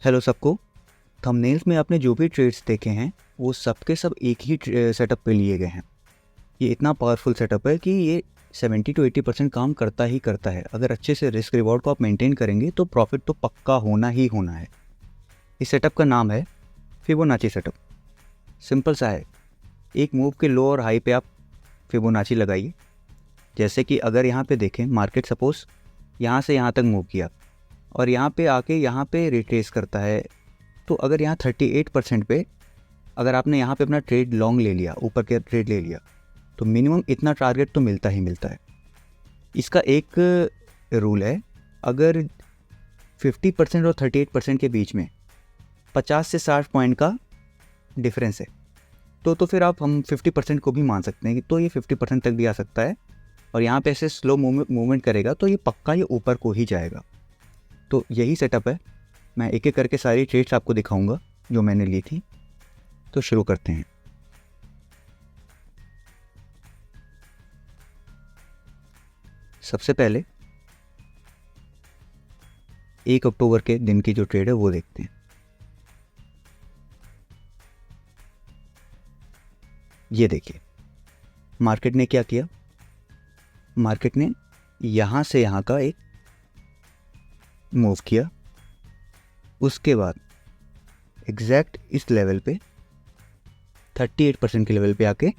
Hello सबको। Thumbnails में आपने जो भी ट्रेड्स देखे हैं वो सब के सब एक ही सेटअप पे लिए गए हैं। ये इतना पावरफुल सेटअप है कि ये 70 to 80% काम करता ही करता है। अगर अच्छे से रिस्क रिवॉर्ड को आप मेंटेन करेंगे तो प्रॉफिट तो पक्का होना ही होना है। इस सेटअप का नाम है फिबोनाची सेटअप। सिंपल सा है, एक मूव के लो और हाई पे आप फिबोनाची लगाइए। जैसे कि अगर यहाँ पे देखें, मार्केट सपोज यहाँ से यहाँ तक मूव किया और यहाँ पे आके यहाँ पे रिट्रेस करता है, तो अगर यहाँ 38% पे अगर आपने यहाँ पे अपना ट्रेड लॉन्ग ले लिया, ऊपर के ट्रेड ले लिया, तो मिनिमम इतना टारगेट तो मिलता ही मिलता है। इसका एक रूल है, अगर 50% और 38% के बीच में 50 से 60 पॉइंट का डिफरेंस है तो फिर हम 50% को भी मान सकते हैं, तो ये 50% तक भी आ सकता है। और यहाँ पे ऐसे स्लो मूवमेंट करेगा तो ये पक्का ये ऊपर को ही जाएगा। तो यही सेटअप है। मैं एक एक करके सारी ट्रेड्स आपको दिखाऊंगा जो मैंने ली थी। तो शुरू करते हैं। सबसे पहले 1 अक्टूबर के दिन की जो ट्रेड है वो देखते हैं। ये देखिए, मार्केट ने क्या किया। मार्केट ने यहाँ से यहाँ का एक मूव किया, उसके बाद एग्जैक्ट इस लेवल पे 38% के लेवल पे आके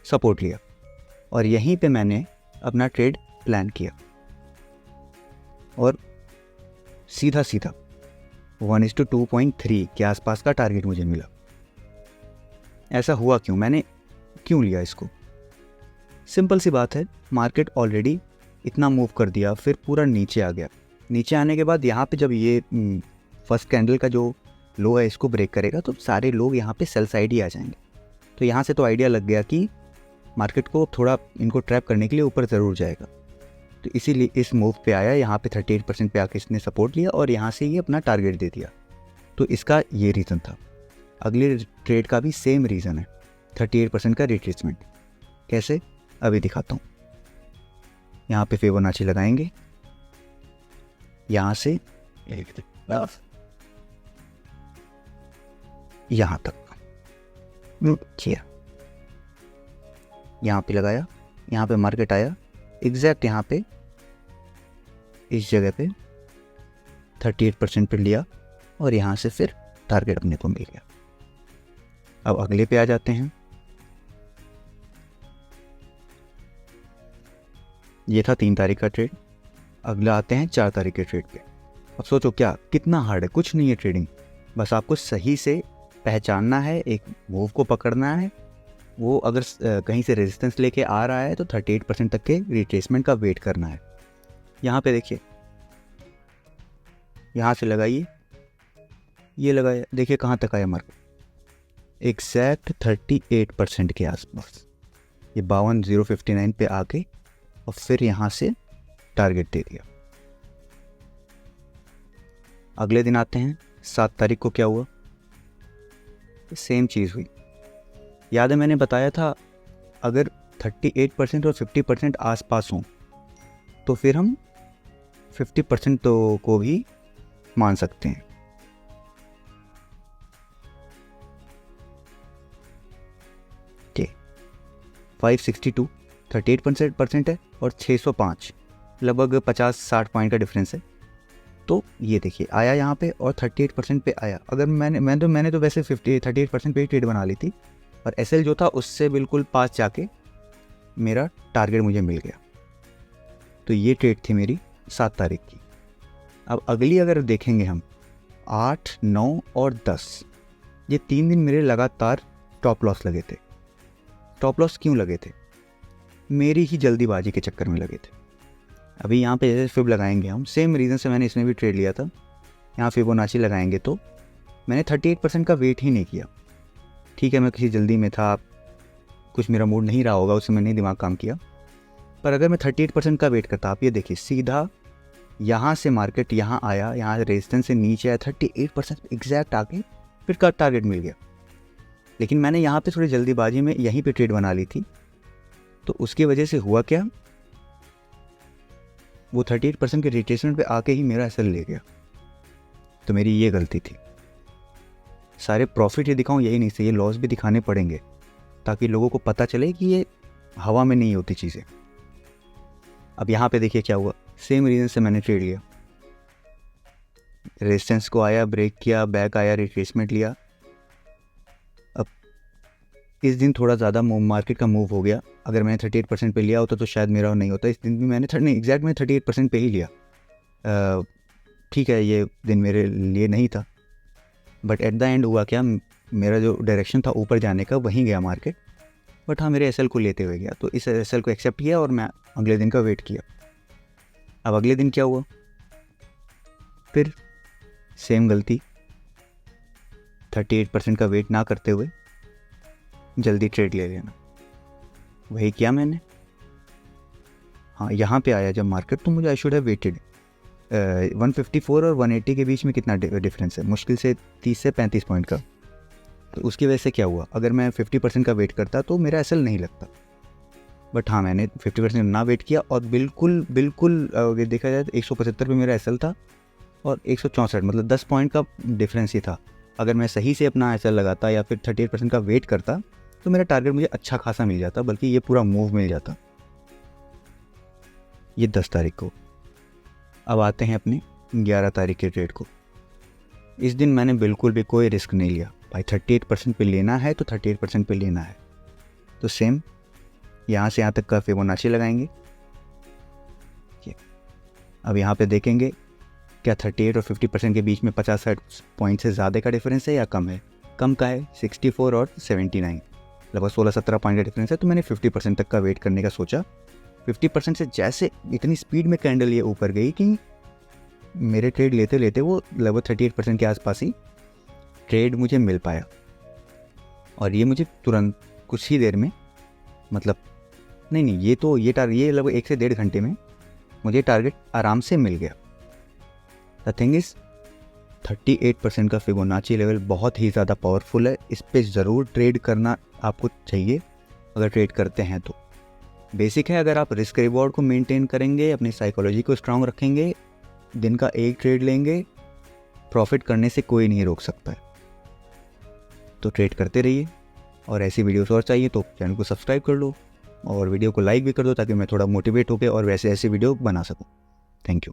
सपोर्ट लिया और यहीं पे मैंने अपना ट्रेड प्लान किया और सीधा सीधा 1:2.3 के आसपास का टारगेट मुझे मिला। ऐसा हुआ क्यों, मैंने क्यों लिया इसको? सिंपल सी बात है, मार्केट ऑलरेडी इतना मूव कर दिया, फिर पूरा नीचे आ गया। नीचे आने के बाद यहाँ पे जब ये फर्स्ट कैंडल का जो लो है इसको ब्रेक करेगा तो सारे लोग यहाँ पे सेल साइड ही आ जाएंगे। तो यहाँ से तो आइडिया लग गया कि मार्केट को थोड़ा इनको ट्रैप करने के लिए ऊपर ज़रूर जाएगा। तो इसीलिए इस मूव पे आया, यहाँ पे 38% पे आके इसने सपोर्ट लिया और यहाँ से ये अपना टारगेट दे दिया। तो इसका ये रीज़न था। अगले ट्रेड का भी सेम रीज़न है, 38% का रिट्रेसमेंट। कैसे, अभी दिखाता हूँ। यहाँ पे फिबोनाची लगाएंगे, यहाँ से यहाँ तक किया, यहाँ पे लगाया, यहाँ पे मार्केट आया, एग्जैक्ट यहाँ पे इस जगह पे 38% पे लिया और यहाँ से फिर टारगेट अपने को मिल गया। अब अगले पे आ जाते हैं। ये था 3 तारीख का ट्रेड। अगला आते हैं 4 तारीख के ट्रेड पे। अब सोचो क्या, कितना हार्ड है? कुछ नहीं है ट्रेडिंग, बस आपको सही से पहचानना है, एक मूव को पकड़ना है। वो अगर कहीं से रेजिस्टेंस लेके आ रहा है तो 38% तक के रिट्रेसमेंट का वेट करना है। यहाँ पे देखिए, यहाँ से लगाइए, ये लगाया, देखिए कहाँ तक आया मार्केट, एग्जैक्ट 38% के आसपास। ये 52,059 पे आके और फिर यहाँ से टारगेट दे दिया। अगले दिन आते हैं 7 तारीख को। क्या हुआ? सेम चीज़ हुई। याद है मैंने बताया था, अगर 38% और 50% आसपास हों तो फिर हम 50% तो को भी मान सकते हैं। ठीक, 562 38% है और 605 लगभग 50-60 पॉइंट का डिफरेंस है। तो ये देखिए आया यहाँ पे और 38% पे आया। अगर मैंने तो वैसे 38% पे ही ट्रेड बना ली थी और एसएल जो था उससे बिल्कुल पास जाके मेरा टारगेट मुझे मिल गया। तो ये ट्रेड थी मेरी 7 तारीख की। अब अगली अगर देखेंगे हम, 8, 9 और 10, ये 3 दिन मेरे लगातार टॉप लॉस लगे थे। टॉप लॉस क्यों लगे थे? मेरी ही जल्दीबाजी के चक्कर में लगे थे। अभी यहाँ पे जैसे फिब लगाएंगे हम, सेम रीज़न से मैंने इसमें भी ट्रेड लिया था। यहाँ फिबोनाची लगाएंगे तो मैंने 38% का वेट ही नहीं किया। ठीक है, मैं किसी जल्दी में था, कुछ मेरा मूड नहीं रहा होगा, उससे मैंने दिमाग काम किया। पर अगर मैं 38% का वेट करता, आप ये देखिए सीधा यहाँ से मार्केट यहाँ आया, यहाँ रेजिस्टेंस से नीचे आया, 38% एग्जैक्ट आके फिर का टारगेट मिल गया। लेकिन मैंने यहाँ पे थोड़ी जल्दीबाजी में यहीं पे ट्रेड बना ली थी, तो उसकी वजह से हुआ क्या, वो 38% के रिट्रेसमेंट पे आके ही मेरा एसएल ले गया। तो मेरी ये गलती थी। सारे प्रॉफिट ही दिखाऊं यही नहीं, से ये लॉस भी दिखाने पड़ेंगे ताकि लोगों को पता चले कि ये हवा में नहीं होती चीज़ें। अब यहाँ पे देखिए क्या हुआ, सेम रीज़न से मैंने ट्रेड लिया, रेजिस्टेंस को आया, ब्रेक किया, बैक आया, रिट्रेसमेंट लिया। अब इस दिन थोड़ा ज़्यादा मार्केट का मूव हो गया, अगर मैंने 38% पे लिया होता तो शायद मेरा नहीं होता। इस दिन भी मैंने एग्जैक्ट मैंने 38% पे ही लिया। ठीक है, ये दिन मेरे लिए नहीं था, बट एट द एंड हुआ क्या, मेरा जो डायरेक्शन था ऊपर जाने का वहीं गया मार्केट, बट हाँ मेरे एसएल को लेते हुए गया। तो इस एसएल को एक्सेप्ट किया और मैं अगले दिन का वेट किया। अब अगले दिन क्या हुआ, फिर सेम गलती, 38% का वेट ना करते हुए जल्दी ट्रेड ले लेना, वही किया मैंने। हाँ यहाँ पे आया जब मार्केट, तो मुझे आई शुड हैव वेटेड। 154 और 180 के बीच में कितना डिफरेंस है, मुश्किल से 30 से 35 पॉइंट का। तो उसकी वजह से क्या हुआ, अगर मैं 50% का वेट करता तो मेरा एसएल नहीं लगता, बट हाँ मैंने 50% ना वेट किया और बिल्कुल अगर देखा जाए तो 175 पे मेरा एसएल था और 164, मतलब 10 पॉइंट का डिफरेंस ही था। अगर मैं सही से अपना एसएल लगाता या फिर 38% का वेट करता तो मेरा टारगेट मुझे अच्छा खासा मिल जाता, बल्कि ये पूरा मूव मिल जाता। ये 10 तारीख को। अब आते हैं अपने 11 तारीख के ट्रेड को। इस दिन मैंने बिल्कुल भी कोई रिस्क नहीं लिया भाई, 38% पे लेना है तो 38% पे लेना है। तो सेम यहाँ से यहाँ तक का फिबोनाची लगाएंगे। अब यहाँ पे देखेंगे क्या 38 और 50% के बीच में 50-60 पॉइंट से ज़्यादा का डिफरेंस है या कम है। कम का है 64 और 79, लगभग 16-17 पॉइंट का डिफरेंस है। तो मैंने 50% तक का वेट करने का सोचा। 50% से जैसे इतनी स्पीड में कैंडल ये ऊपर गई कि मेरे ट्रेड लेते लेते वो लगभग 38% के आसपास ही ट्रेड मुझे मिल पाया, और ये मुझे तुरंत कुछ ही देर में, मतलब नहीं ये लगभग 1 से 1.5 घंटे में मुझे टारगेट आराम से मिल गया। द थिंग इज 38% का फिबोनाची लेवल बहुत ही ज़्यादा पावरफुल है, इस पर ज़रूर ट्रेड करना आपको चाहिए अगर ट्रेड करते हैं तो। बेसिक है, अगर आप रिस्क रिवॉर्ड को मेंटेन करेंगे, अपनी साइकोलॉजी को स्ट्रांग रखेंगे, दिन का एक ट्रेड लेंगे, प्रॉफिट करने से कोई नहीं रोक सकता है। तो ट्रेड करते रहिए, और ऐसी वीडियोस और चाहिए तो चैनल को सब्सक्राइब कर लो और वीडियो को लाइक भी कर दो ताकि मैं थोड़ा मोटिवेट होकर और वैसे ऐसी वीडियो बना सकूं। Thank you.